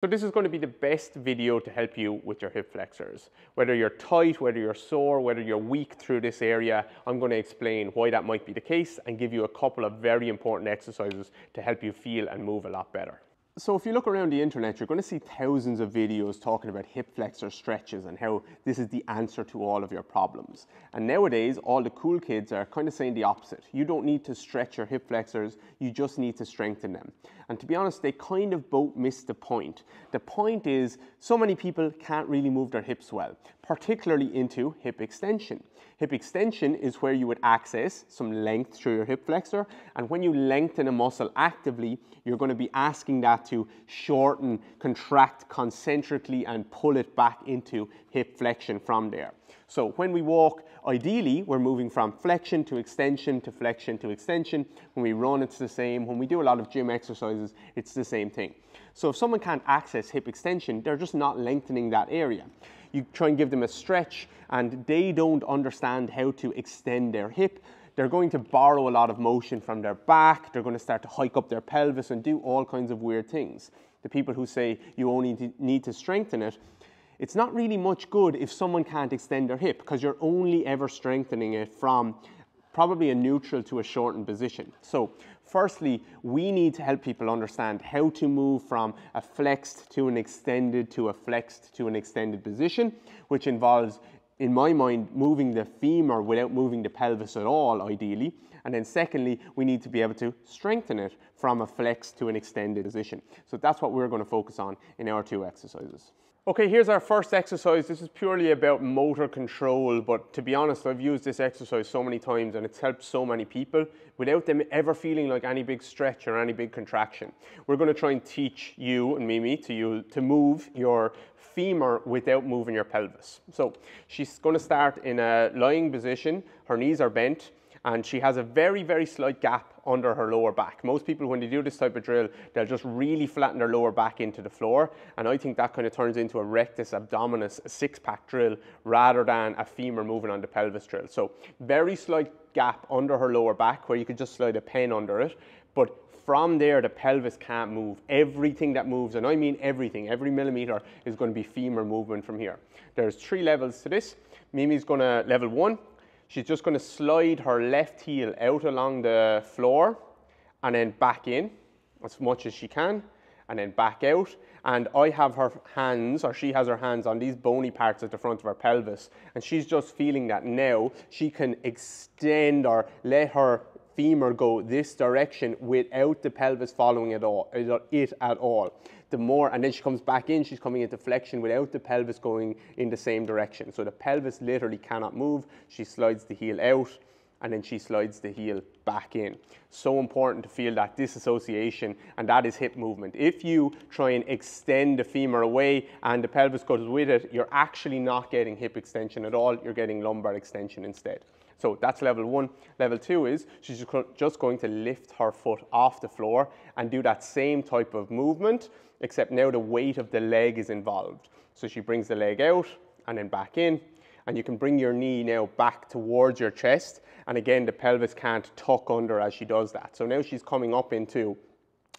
So this is going to be the best video to help you with your hip flexors. Whether you're tight, whether you're sore, whether you're weak through this area, I'm going to explain why that might be the case and give you a couple of very important exercises to help you feel and move a lot better. So if you look around the internet, you're going to see thousands of videos talking about hip flexor stretches and how this is the answer to all of your problems. And nowadays, all the cool kids are kind of saying the opposite. You don't need to stretch your hip flexors, you just need to strengthen them. And to be honest, they kind of both miss the point. The point is, so many people can't really move their hips well, particularly into hip extension. Hip extension is where you would access some length through your hip flexor, and when you lengthen a muscle actively, you're going to be asking that to shorten, contract concentrically, and pull it back into hip flexion from there. So when we walk, ideally, we're moving from flexion to extension to flexion to extension. When we run, it's the same. When we do a lot of gym exercises, it's the same thing. So if someone can't access hip extension, they're just not lengthening that area. You try and give them a stretch and they don't understand how to extend their hip. They're going to borrow a lot of motion from their back. They're going to start to hike up their pelvis and do all kinds of weird things. The people who say you only need to strengthen it, it's not really much good if someone can't extend their hip, because you're only ever strengthening it from probably a neutral to a shortened position. So firstly, we need to help people understand how to move from a flexed to an extended to a flexed to an extended position, which involves, in my mind, moving the femur without moving the pelvis at all, ideally. And then secondly, we need to be able to strengthen it from a flexed to an extended position. So that's what we're going to focus on in our two exercises. Okay, here's our first exercise. This is purely about motor control, but to be honest, I've used this exercise so many times and it's helped so many people without them ever feeling like any big stretch or any big contraction. We're going to try and teach you and Mimi to move your femur without moving your pelvis. So she's going to start in a lying position. Her knees are bent and she has a very, very slight gap under her lower back. Most people, when they do this type of drill, they'll just really flatten their lower back into the floor, and I think that kind of turns into a rectus abdominis, a six-pack drill, rather than a femur moving on the pelvis drill. So very slight gap under her lower back where you could just slide a pen under it, but from there the pelvis can't move. Everything that moves, and I mean everything, every millimeter is going to be femur movement from here. There's 3 levels to this. Mimi's going to, level 1, she's just going to slide her left heel out along the floor and then back in as much as she can and then back out. And I have her hands, or she has her hands on these bony parts at the front of her pelvis, and she's just feeling that now she can extend or let her femur go this direction without the pelvis following it at all. The more, and then she comes back in, she's coming into flexion without the pelvis going in the same direction. So the pelvis literally cannot move. She slides the heel out and then she slides the heel back in. So important to feel that disassociation, and that is hip movement. If you try and extend the femur away and the pelvis goes with it, you're actually not getting hip extension at all, you're getting lumbar extension instead. So that's level 1. Level 2 is she's just going to lift her foot off the floor and do that same type of movement, except now the weight of the leg is involved. So she brings the leg out and then back in, and you can bring your knee now back towards your chest, and again the pelvis can't tuck under as she does that. So now she's coming up into,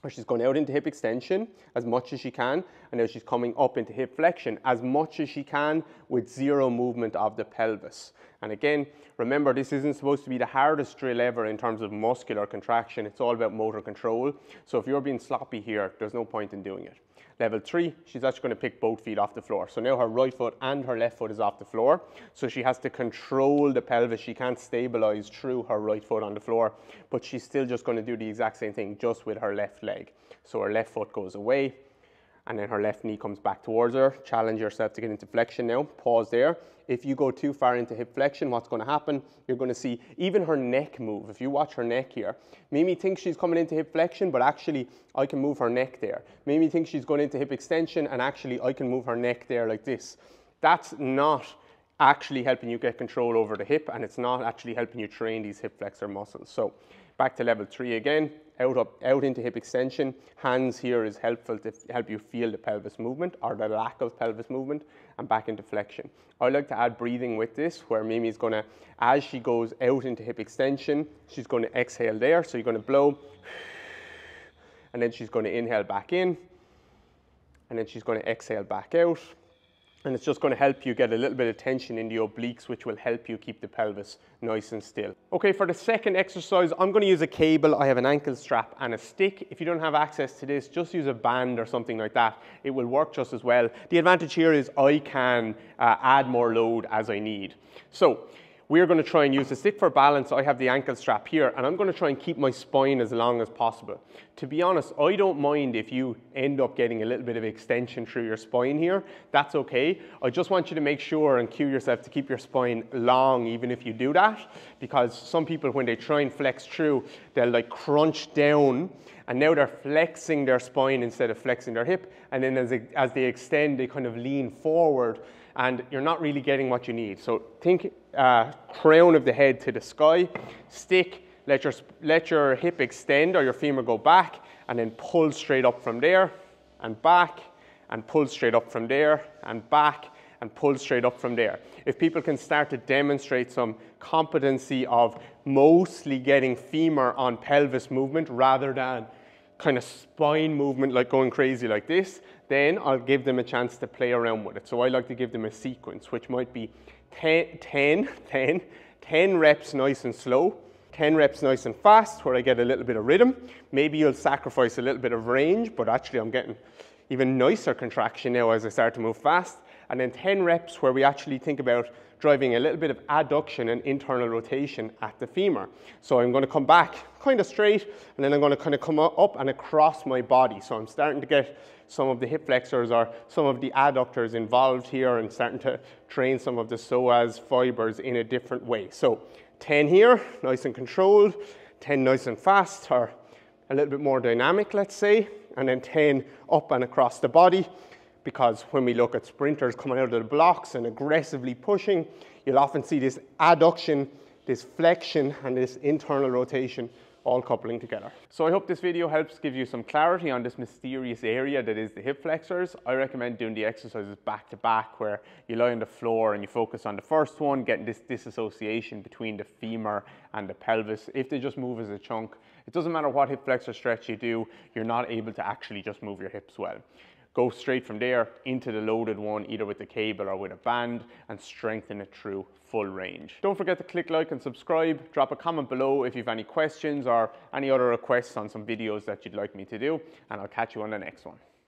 or she's going out into hip extension as much as she can, and now she's coming up into hip flexion as much as she can with zero movement of the pelvis. And again, remember, this isn't supposed to be the hardest drill ever in terms of muscular contraction. It's all about motor control. So if you're being sloppy here, there's no point in doing it. Level 3, she's actually going to pick both feet off the floor. So now her right foot and her left foot is off the floor. So she has to control the pelvis. She can't stabilize through her right foot on the floor, but she's still just going to do the exact same thing just with her left leg. So her left foot goes away, and then her left knee comes back towards her. Challenge yourself to get into flexion now. Pause there. If you go too far into hip flexion, what's going to happen? You're going to see even her neck move. If you watch her neck here, Mimi thinks she's coming into hip flexion, but actually I can move her neck there. Mimi thinks she's going into hip extension, and actually I can move her neck there like this. That's not actually helping you get control over the hip, and it's not actually helping you train these hip flexor muscles. So back to level 3 again. Out into hip extension. Hands here is helpful to help you feel the pelvis movement or the lack of pelvis movement, and back into flexion. I like to add breathing with this, where Mimi's going to, as she goes out into hip extension, she's going to exhale there. So you're going to blow, and then she's going to inhale back in, and then she's going to exhale back out. And it's just going to help you get a little bit of tension in the obliques, which will help you keep the pelvis nice and still. Okay, for the second exercise, I'm going to use a cable. I have an ankle strap and a stick. If you don't have access to this, just use a band or something like that. It will work just as well. The advantage here is I can add more load as I need. So we're going to try and use the stick for balance. I have the ankle strap here, and I'm going to try and keep my spine as long as possible. To be honest, I don't mind if you end up getting a little bit of extension through your spine here. That's okay. I just want you to make sure and cue yourself to keep your spine long even if you do that, because some people, when they try and flex through, they'll like crunch down, and now they're flexing their spine instead of flexing their hip, and then as they extend, they kind of lean forward, and you're not really getting what you need. So think crown of the head to the sky, stick, let your hip extend or your femur go back, and then pull straight up from there, and back, and pull straight up from there, and back, and pull straight up from there. If people can start to demonstrate some competency of mostly getting femur on pelvis movement rather than kind of spine movement like going crazy like this, then I'll give them a chance to play around with it. So I like to give them a sequence, which might be 10 reps nice and slow, 10 reps nice and fast, where I get a little bit of rhythm. Maybe you'll sacrifice a little bit of range, but actually I'm getting even nicer contraction now as I start to move fast. And then 10 reps where we actually think about driving a little bit of adduction and internal rotation at the femur. So I'm going to come back kind of straight, and then I'm going to kind of come up and across my body. So I'm starting to get some of the hip flexors or some of the adductors involved here, and starting to train some of the psoas fibers in a different way. So 10 here, nice and controlled, 10 nice and fast, or a little bit more dynamic, let's say, and then 10 up and across the body. Because when we look at sprinters coming out of the blocks and aggressively pushing, you'll often see this adduction, this flexion, and this internal rotation all coupling together. So I hope this video helps give you some clarity on this mysterious area that is the hip flexors. I recommend doing the exercises back to back, where you lie on the floor and you focus on the first one, getting this disassociation between the femur and the pelvis. If they just move as a chunk, it doesn't matter what hip flexor stretch you do, you're not able to actually just move your hips well. Go straight from there into the loaded one, either with a cable or with a band, and strengthen it through full range. Don't forget to click like and subscribe. Drop a comment below if you have any questions or any other requests on some videos that you'd like me to do, and I'll catch you on the next one.